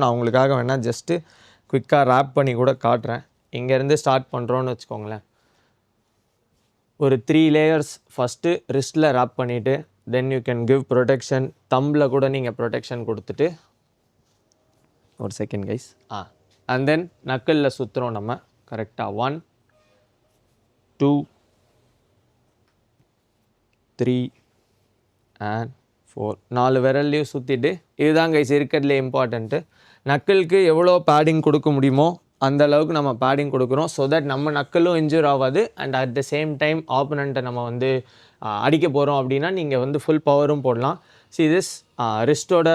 நான் உங்களுக்காக வேணால் ஜஸ்ட்டு குயிக்காக ரேப் பண்ணி கூட காட்டுறேன். இங்கேருந்து ஸ்டார்ட் பண்ணுறோன்னு வச்சுக்கோங்களேன். ஒரு 3 லேயர்ஸ் ஃபஸ்ட்டு ரிஸ்ட்டில் ரேப் பண்ணிவிட்டு then you can give protection. தம்பில் கூட நீங்கள் ப்ரொடெக்ஷன் கொடுத்துட்டு ஒரு செகண்ட் கைஸ். அண்ட் தென் நக்கலில் சுற்றுறோம் நம்ம கரெக்டாக. 1 2 3 அண்ட் 4 4 விரல்லையும் சுற்றிட்டு இதுதான் கைஸ் இருக்கிறதுலே இம்பார்ட்டண்ட்டு. நக்கலுக்கு எவ்வளோ பேடிங் கொடுக்க முடியுமோ அந்த அளவுக்கு நம்ம பேடிங் கொடுக்குறோம். ஸோ தட் நம்ம நக்கலும் இன்ஜூர் ஆகாது. And at the same time ஆப்போனண்ட்டை நம்ம வந்து அடிக்க போகிறோம் அப்படின்னா நீங்கள் வந்து ஃபுல் பவரும் போடலாம். சி திஸ் ரிஸ்ட்டோட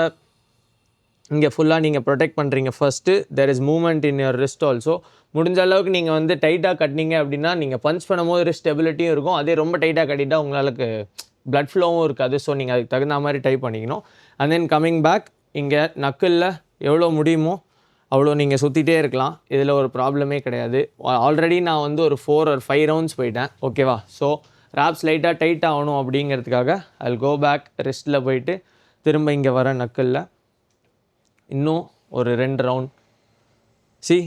இங்கே ஃபுல்லாக நீங்கள் ப்ரொடெக்ட் பண்ணுறீங்க. First there is movement in your wrist also. முடிஞ்ச அளவுக்கு நீங்கள் வந்து டைட்டாக கட்டினீங்க அப்படின்னா நீங்கள் பஞ்ச் பண்ணும்போது ரிஸ்ட் ஸ்டெபிலிட்டியும் இருக்கும். அதே ரொம்ப டைட்டாக கட்டிட்டா உங்களுக்கு பிளட் ஃப்ளோவும் இருக்காது. ஸோ நீங்கள் அதுக்கு தகுந்த மாதிரி டைப் பண்ணிக்கணும். அண்ட் தென் கம்மிங் பேக் இங்கே நக்கலில் எவ்வளோ முடியுமோ அவ்வளோ நீங்கள் சுற்றிட்டே இருக்கலாம். இதில் ஒரு ப்ராப்ளமே கிடையாது. ஆல்ரெடி நான் வந்து ஒரு 4 or 5 ரவுண்ட்ஸ் போயிட்டேன். ஓகேவா? ஸோ ராப்ஸ் லைட்டாக டைட் ஆகணும் அப்படிங்கிறதுக்காக ஐ கோ பேக் ரிஸ்ட்டில் போயிட்டு திரும்ப இங்கே வர நக்கலில் இன்னும் ஒரு 2 ரவுண்ட். சி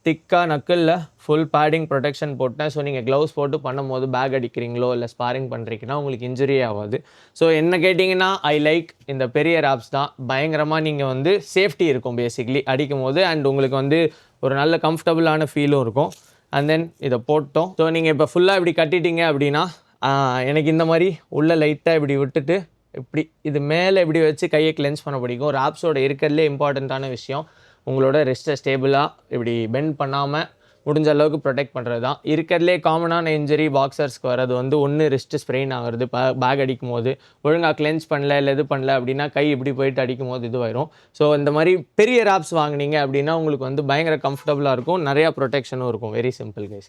திக்காக நக்கலில் ஃபுல் பேடிங் ப்ரொடெக்ஷன் போட்டேன். ஸோ நீங்கள் க்ளவுஸ் போட்டு பண்ணும்போது பேக் அடிக்கிறீங்களோ இல்லை ஸ்பாரிங் பண்ணுறீங்கன்னா உங்களுக்கு இன்ஜுரியே ஆகாது. ஸோ என்ன கேட்டிங்கன்னா ஐ லைக் இந்த பெரிய ராப்ஸ் தான். பயங்கரமாக நீங்கள் வந்து சேஃப்டி இருக்கும் பேசிக்லி அடிக்கும் போது. அண்ட் உங்களுக்கு வந்து ஒரு நல்ல கம்ஃபர்டபுளான ஃபீலும் இருக்கும். அண்ட் தென் இதை போட்டோம். ஸோ நீங்கள் இப்போ ஃபுல்லாக இப்படி கட்டிட்டீங்க அப்படின்னா எனக்கு இந்த மாதிரி உள்ள லைட்டாக இப்படி விட்டுட்டு இப்படி இது மேலே இப்படி வச்சு கையை கிளென்ஸ் பண்ண பிடிக்கும். ராப்ஸோட இருக்கிறதுலே இம்பார்ட்டண்ட்டான விஷயம் உங்களோட ரிஸ்ட்டை ஸ்டேபிளாக இப்படி பெண்ட் பண்ணாமல் முடிஞ்ச அளவுக்கு ப்ரொடெக்ட் பண்ணுறது தான். இருக்கிறதுலே காமனான இன்ஜுரி பாக்ஸர்ஸ்க்கு வர்றது வந்து ஒன்று ரிஸ்ட்டு ஸ்ப்ரெயின் ஆகிறது. பேக் அடிக்கும் போது ஒழுங்காக கிளென்ஸ் பண்ணல இல்லை இது பண்ணல அப்படின்னா கை இப்படி போயிட்டு அடிக்கும் போது இதுவாயிரும். ஸோ இந்த மாதிரி பெரிய ராப்ஸ் வாங்கினீங்க அப்படின்னா உங்களுக்கு வந்து பயங்கர கம்ஃபர்டபுளாக இருக்கும். நிறையா ப்ரொடெக்ஷனும் இருக்கும். Very simple guys.